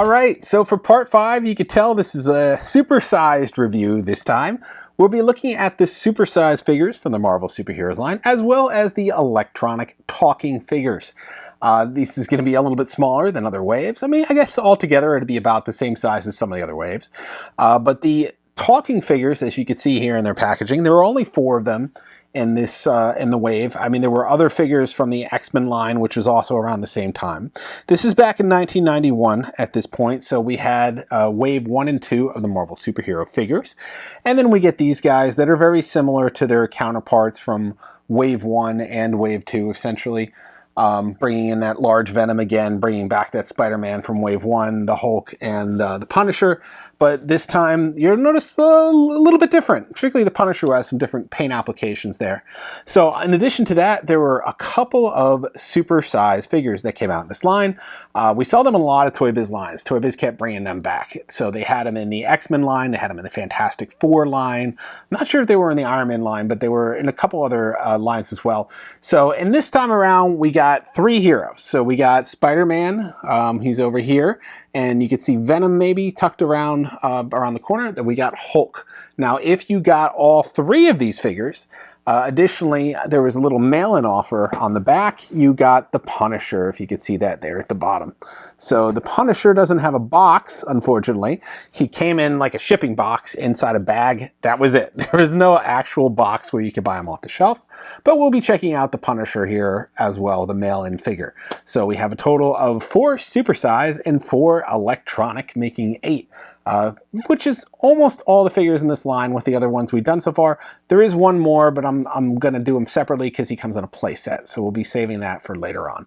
All right, so for part 5, you could tell this is a supersized review this time. We'll be looking at the supersized figures from the Marvel Superheroes line, as well as the electronic talking figures. This is going to be a little bit smaller than other waves. I mean, I guess altogether it'd be about the same size as some of the other waves. But the talking figures, as you can see here in their packaging, there were only 4 of them in this in the wave. I mean, there were other figures from the X-Men line, which was also around the same time. This is back in 1991 at this point, so we had wave 1 and 2 of the Marvel superhero figures, and then we get these guys that are very similar to their counterparts from wave 1 and wave 2, essentially. Bringing in that large Venom again, bringing back that Spider-Man from wave 1, the Hulk, and the Punisher. But this time, you'll notice a little bit different, particularly the Punisher, who has some different paint applications there. So in addition to that, there were a couple of super-sized figures that came out in this line. We saw them in a lot of Toy Biz lines. Toy Biz kept bringing them back. So they had them in the X-Men line, they had them in the Fantastic Four line. I'm not sure if they were in the Iron Man line, but they were in a couple other lines as well. So in this time around, we got 3 heroes. So we got Spider-Man, he's over here, and you can see Venom maybe tucked around the corner. Then we got Hulk. Now, if you got all 3 of these figures, additionally, there was a little mail-in offer on the back. You got the Punisher, if you could see that there at the bottom. So the Punisher doesn't have a box, unfortunately. He came in like a shipping box inside a bag. That was it. There was no actual box where you could buy him off the shelf. But we'll be checking out the Punisher here as well, the mail-in figure. So we have a total of 4 supersize and 4 electronic, making 8. Which is almost all the figures in this line with the other ones we've done so far. There is one more, but I'm going to do him separately because he comes in a play set. So we'll be saving that for later on.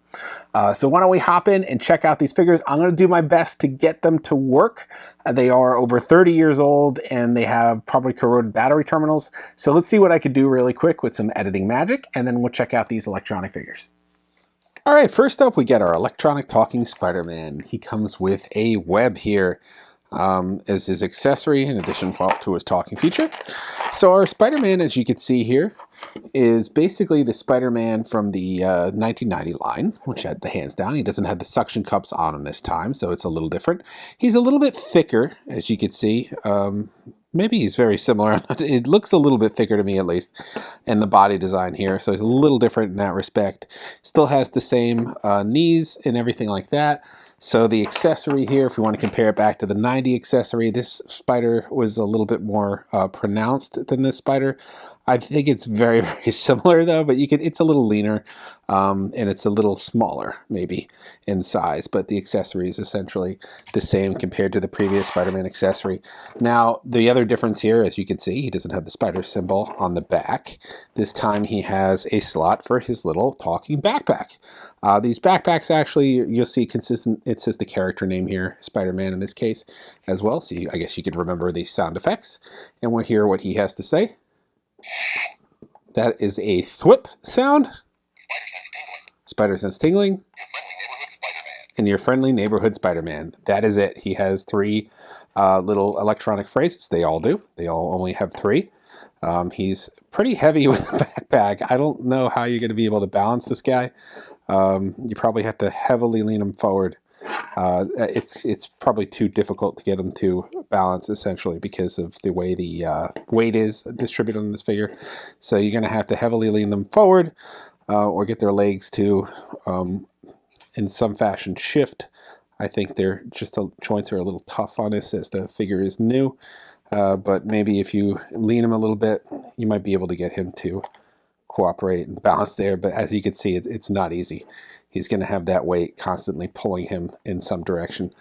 So why don't we hop in and check out these figures. I'm going to do my best to get them to work. They are over 30 years old and they have probably corroded battery terminals. So let's see what I could do really quick with some editing magic, and then we'll check out these electronic figures. All right, first up we get our electronic talking Spider-Man. He comes with a web here as his accessory in addition to his talking feature. So our Spider-Man, as you can see here, is basically the Spider-Man from the 1990 line, which had the hands down. He doesn't have the suction cups on him this time, so it's a little different. He's a little bit thicker, as you can see. Maybe he's very similar. It looks a little bit thicker to me, at least, in the body design here. So he's a little different in that respect. Still has the same knees and everything like that. So the accessory here, if we want to compare it back to the 90 accessory, this spider was a little bit more pronounced than this spider. I think it's very, very similar though, but it's a little leaner and it's a little smaller maybe in size, but the accessory is essentially the same compared to the previous Spider-Man accessory. Now, the other difference here, as you can see, he doesn't have the spider symbol on the back. This time he has a slot for his little talking backpack. These backpacks actually, you'll see consistent, it says the character name here, Spider-Man in this case as well, so I guess you could remember the sound effects, and we'll hear what he has to say. That is a thwip sound. Spider sense tingling. And your friendly neighborhood Spider-Man. That is it. He has 3 little electronic phrases. They all do. They all only have 3. He's pretty heavy with the backpack. I don't know how you're going to be able to balance this guy. You probably have to heavily lean him forward. It's probably too difficult to get him to balance, essentially, because of the way the weight is distributed on this figure. So you're going to have to heavily lean them forward or get their legs to, in some fashion, shift. I think their joints are a little tough on this as the figure is new. But maybe if you lean him a little bit, you might be able to get him to cooperate and balance there. But as you can see, it's not easy. He's going to have that weight constantly pulling him in some direction.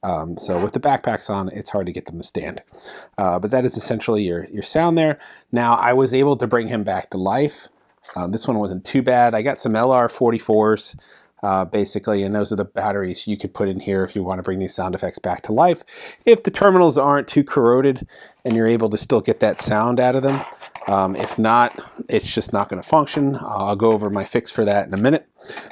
So with the backpacks on, it's hard to get them to stand. But that is essentially your sound there. Now, I was able to bring him back to life. This one wasn't too bad. I got some LR44s, basically, and those are the batteries you could put in here if you want to bring these sound effects back to life. If the terminals aren't too corroded and you're able to still get that sound out of them. If not, it's just not going to function. I'll go over my fix for that in a minute.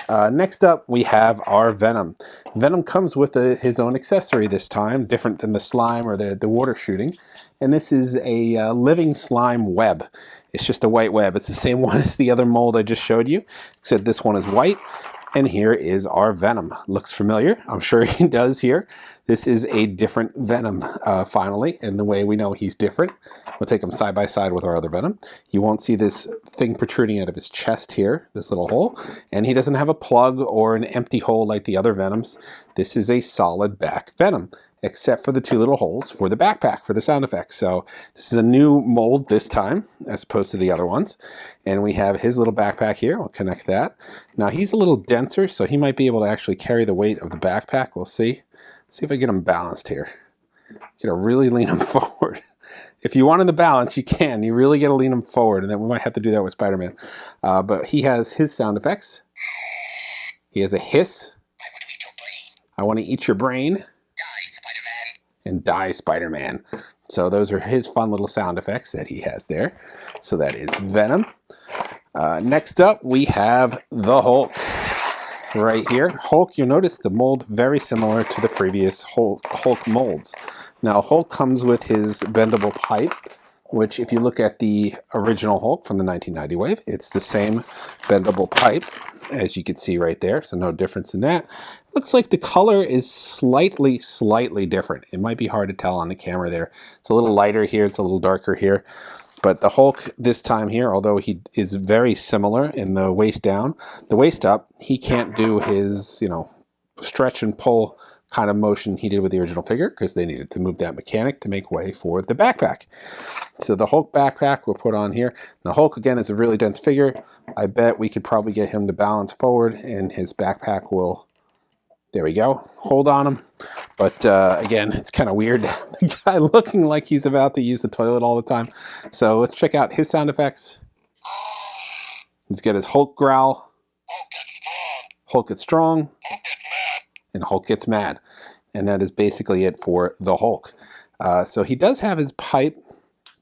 Next up, we have our Venom. Venom comes with his own accessory this time, different than the slime or the water shooting. And this is a living slime web. It's just a white web. It's the same one as the other mold I just showed you, except this one is white. And here is our Venom. Looks familiar. I'm sure he does here. This is a different Venom, finally, and the way we know he's different. We'll take him side by side with our other Venom. You won't see this thing protruding out of his chest here, this little hole. And he doesn't have a plug or an empty hole like the other Venoms. This is a solid back Venom, except for the two little holes for the backpack, for the sound effects. So this is a new mold this time, as opposed to the other ones. And we have his little backpack here. We'll connect that. Now he's a little denser, so he might be able to actually carry the weight of the backpack. We'll see. See if I get him balanced here. You gotta really lean him forward. If you want him to balance, you can. You really gotta lean him forward, and then we might have to do that with Spider-Man. But he has his sound effects. He has a hiss. I want to eat your brain. And die, Spider-Man. So those are his fun little sound effects that he has there. So that is Venom. Next up, we have the Hulk. Right here. Hulk, you'll notice the mold very similar to the previous Hulk molds. Now, Hulk comes with his bendable pipe, which if you look at the original Hulk from the 1990 wave, it's the same bendable pipe, as you can see right there. So no difference in that. Looks like the color is slightly different. It might be hard to tell on the camera there. It's a little lighter here. It's a little darker here. But the Hulk this time here, although he is very similar in the waist down, the waist up, he can't do his, stretch and pull kind of motion he did with the original figure because they needed to move that mechanic to make way for the backpack. So the Hulk backpack we'll put on here. Now Hulk, again, is a really dense figure. I bet we could probably get him to balance forward and his backpack will, there we go, hold on him. But again, it's kind of weird. The guy looking like he's about to use the toilet all the time. So let's check out his sound effects. He's got his Hulk growl. Hulk gets strong. And Hulk gets mad. And that is basically it for the Hulk. So he does have his pipe,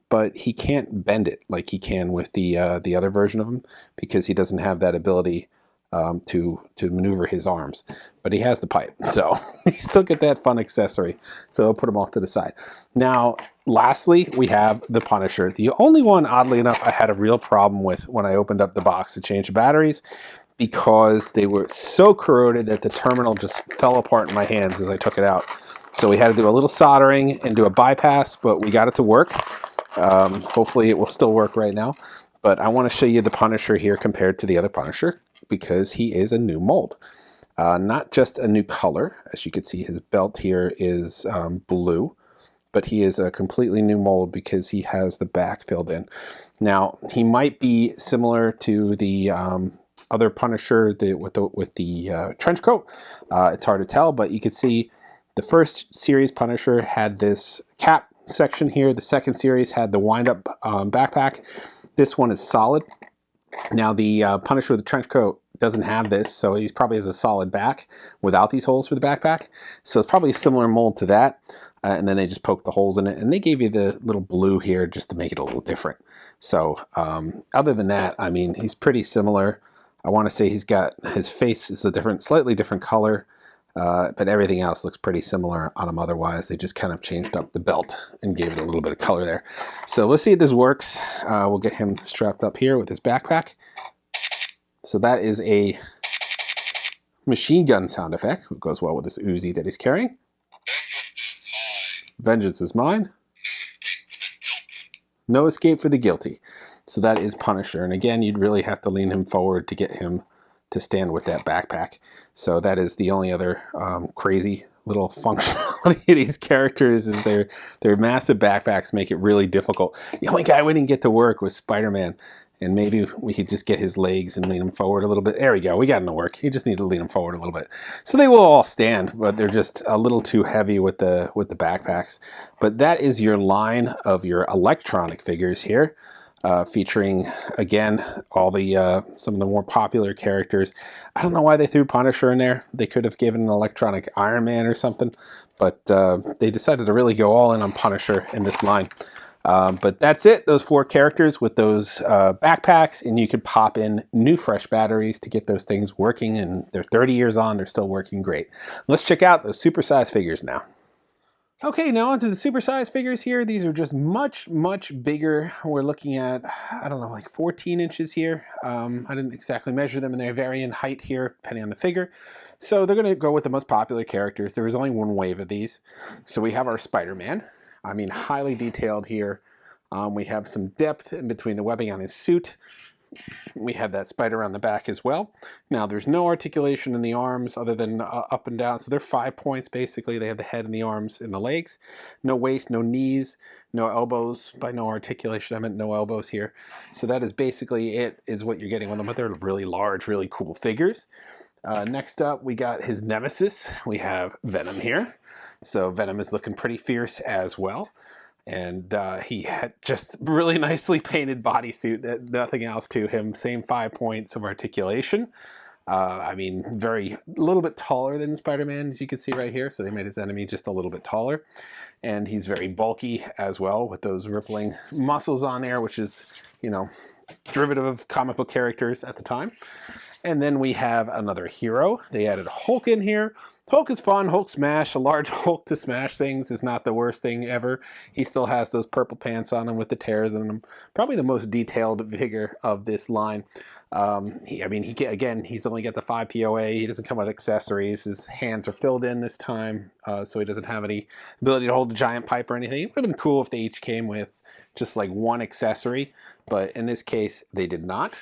but he can't bend it like he can with the other version of him because he doesn't have that ability to maneuver his arms, but he has the pipe, so you still get that fun accessory. So I'll put him off to the side. Now, lastly, we have the Punisher. The only one, oddly enough, I had a real problem with when I opened up the box to change the batteries because they were so corroded that the terminal just fell apart in my hands as I took it out. So we had to do a little soldering and do a bypass, but we got it to work. Hopefully it will still work right now. But I want to show you the Punisher here compared to the other Punisher, because he is a new mold. Not just a new color. As you can see, his belt here is blue, but he is a completely new mold because he has the back filled in. Now, he might be similar to the other Punisher with the trench coat. It's hard to tell, but you can see the first series Punisher had this cap section here. The second series had the wind-up backpack. This one is solid. Now the Punisher with the trench coat doesn't have this, so he's probably has a solid back without these holes for the backpack. So it's probably a similar mold to that. And then they just poked the holes in it, and they gave you the little blue here just to make it a little different. So other than that, I mean, he's pretty similar. I want to say he's got, his face is a slightly different color, but everything else looks pretty similar on him otherwise. They just kind of changed up the belt and gave it a little bit of color there. So let's see if this works. We'll get him strapped up here with his backpack. So that is a machine gun sound effect. It goes well with this Uzi that he's carrying. Vengeance is mine. No escape for the guilty. So that is Punisher. And again, you'd really have to lean him forward to get him to stand with that backpack. So that is the only other crazy little functionality of these characters is their massive backpacks make it really difficult. The only guy we didn't get to work was Spider-Man. And maybe we could just get his legs and lean him forward a little bit. There we go. We got him to work. You just need to lean him forward a little bit. So they will all stand, but they're just a little too heavy with the backpacks. But that is your line of your electronic figures here, featuring, again, all the some of the more popular characters. I don't know why they threw Punisher in there. They could have given an electronic Iron Man or something, but they decided to really go all in on Punisher in this line. But that's it, those 4 characters with those backpacks, and you could pop in new fresh batteries to get those things working, and they're 30 years on, they're still working great. Let's check out those supersized figures now. Okay, now onto the supersize figures here. These are just much, much bigger. We're looking at, I don't know, like 14 inches here. I didn't exactly measure them, and they vary in height here, depending on the figure. So they're going to go with the most popular characters. There was only one wave of these. So we have our Spider-Man. I mean, highly detailed here. We have some depth in between the webbing on his suit. We have that spider on the back as well. Now there's no articulation in the arms other than up and down, so they're 5 points basically. They have the head and the arms and the legs. No waist, no knees, no elbows. By no articulation I meant no elbows here. So that is basically it, is what you're getting with them, but they're really large, really cool figures. Next up we got his nemesis. We have Venom here. So Venom is looking pretty fierce as well. And he had just really nicely painted bodysuit, nothing else to him. Same 5 points of articulation. I mean, a little bit taller than Spider-Man, as you can see right here. So they made his enemy just a little bit taller. And he's very bulky as well, with those rippling muscles on there, which is, you know, derivative of comic book characters at the time. And then we have another hero. They added Hulk in here. Hulk is fun. Hulk smash. A large Hulk to smash things is not the worst thing ever. He still has those purple pants on him with the tears in them. Probably the most detailed figure of this line. He's only got the 5 POA. He doesn't come with accessories. His hands are filled in this time, so he doesn't have any ability to hold a giant pipe or anything. It would have been cool if they each came with just like one accessory, but in this case they did not.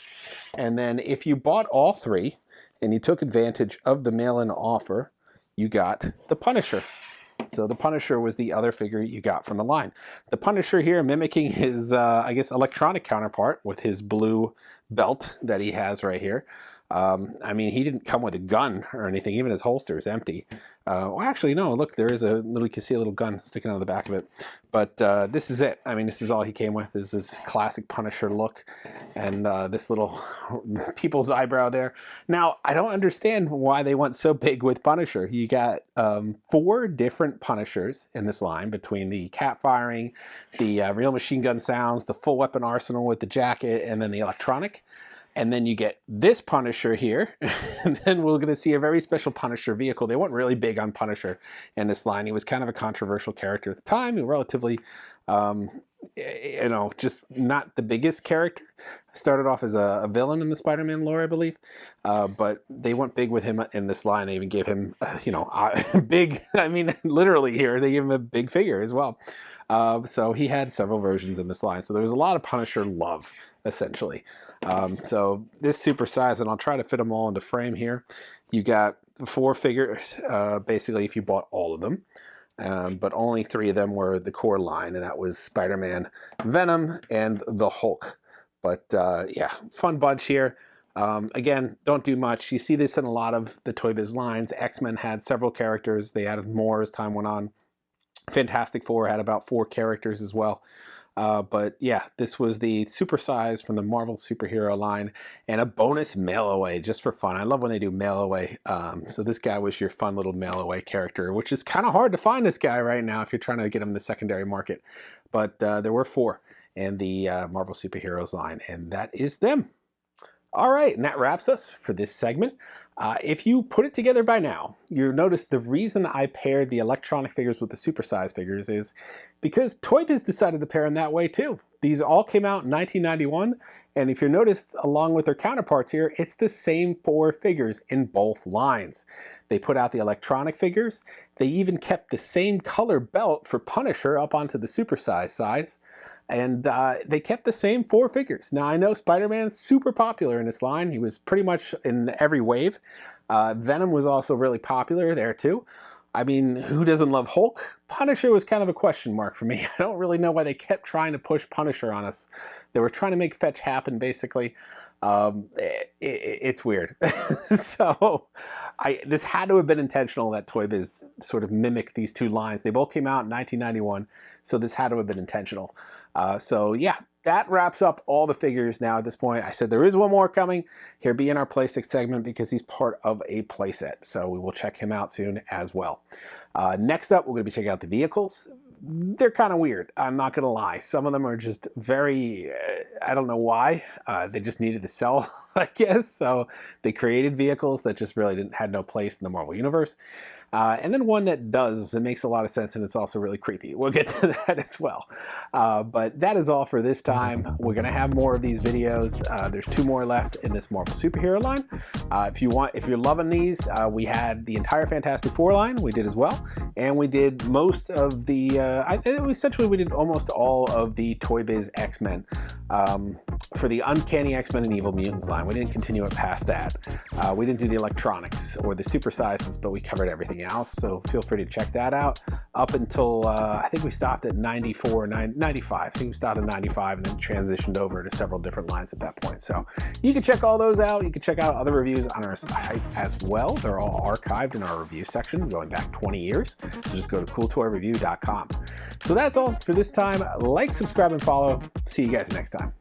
And then if you bought all 3 and you took advantage of the mail-in offer, you got the Punisher. So the Punisher was the other figure you got from the line. The Punisher here mimicking his, I guess, electronic counterpart with his blue belt that he has right here. I mean, he didn't come with a gun or anything. Even his holster is empty. Well, actually, no. Look, there is you can see a little gun sticking out of the back of it. But this is it. I mean, this is all he came with, is this classic Punisher look and this little people's eyebrow there. Now, I don't understand why they went so big with Punisher. You got 4 different Punishers in this line, between the cat firing, the real machine gun sounds, the full weapon arsenal with the jacket, and then the electronic. And then you get this Punisher here, and then we're going to see a very special Punisher vehicle. They weren't really big on Punisher in this line. He was kind of a controversial character at the time. He was relatively, just not the biggest character. Started off as a villain in the Spider-Man lore, I believe. But they went big with him in this line. They even gave him, big, I mean, literally here, they gave him a big figure as well. So he had several versions in this line. So there was a lot of Punisher love, essentially. So this Supersize, and I'll try to fit them all into frame here. You got the 4 figures, basically, if you bought all of them. But only 3 of them were the core line, and that was Spider-Man, Venom, and the Hulk. But yeah, fun bunch here. Again, don't do much. You see this in a lot of the Toy Biz lines. X-Men had several characters. They added more as time went on. Fantastic Four had about 4 characters as well. But yeah, this was the Supersize from the Marvel superhero line, and a bonus mail away just for fun. I love when they do mail away. So this guy was your fun little mail away character, which is kind of hard to find this guy right now if you're trying to get him in the secondary market. But there were 4 in the Marvel superheroes line, and that is them. All right, and that wraps us for this segment. If you put it together by now, you'll notice the reason I paired the electronic figures with the supersize figures is because Toy Biz decided to pair them that way too. These all came out in 1991, and if you noticed, along with their counterparts here, it's the same 4 figures in both lines. They put out the electronic figures. They even kept the same color belt for Punisher up onto the supersize side. And they kept the same 4 figures. Now, I know Spider-Man's super popular in this line. He was pretty much in every wave. Venom was also really popular there, too. I mean, who doesn't love Hulk? Punisher was kind of a question mark for me. I don't really know why they kept trying to push Punisher on us. They were trying to make fetch happen, basically. It's weird. So this had to have been intentional that Toy Biz sort of mimicked these 2 lines. They both came out in 1991, so this had to have been intentional. So yeah, that wraps up all the figures now at this point. I said there is one more coming. He'll be in our playset segment because he's part of a playset. So we will check him out soon as well. Next up, we're going to be checking out the vehicles. They're kind of weird. I'm not going to lie. Some of them are just very, I don't know why. They just needed to sell, I guess. So they created vehicles that just really had no place in the Marvel Universe. and then one that does. It makes a lot of sense, and it's also really creepy. We'll get to that as well. But that is all for this time. We're going to have more of these videos. There's 2 more left in this Marvel superhero line. If you're loving these, we had the entire Fantastic Four line. We did as well, and we did most of the. Essentially, we did almost all of the Toy Biz X-Men for the Uncanny X-Men and Evil Mutants line. We didn't continue it past that. We didn't do the electronics or the Supersizes, but we covered everything else. So feel free to check that out. Up until I think we stopped at 95. I think we stopped at 95 and then transitioned over to several different lines at that point. So you can check all those out. You can check out other reviews on our site as well. They're all archived in our review section going back 20 years. So just go to cooltoyreview.com. So that's all for this time. Like, subscribe, and follow. See you guys next time.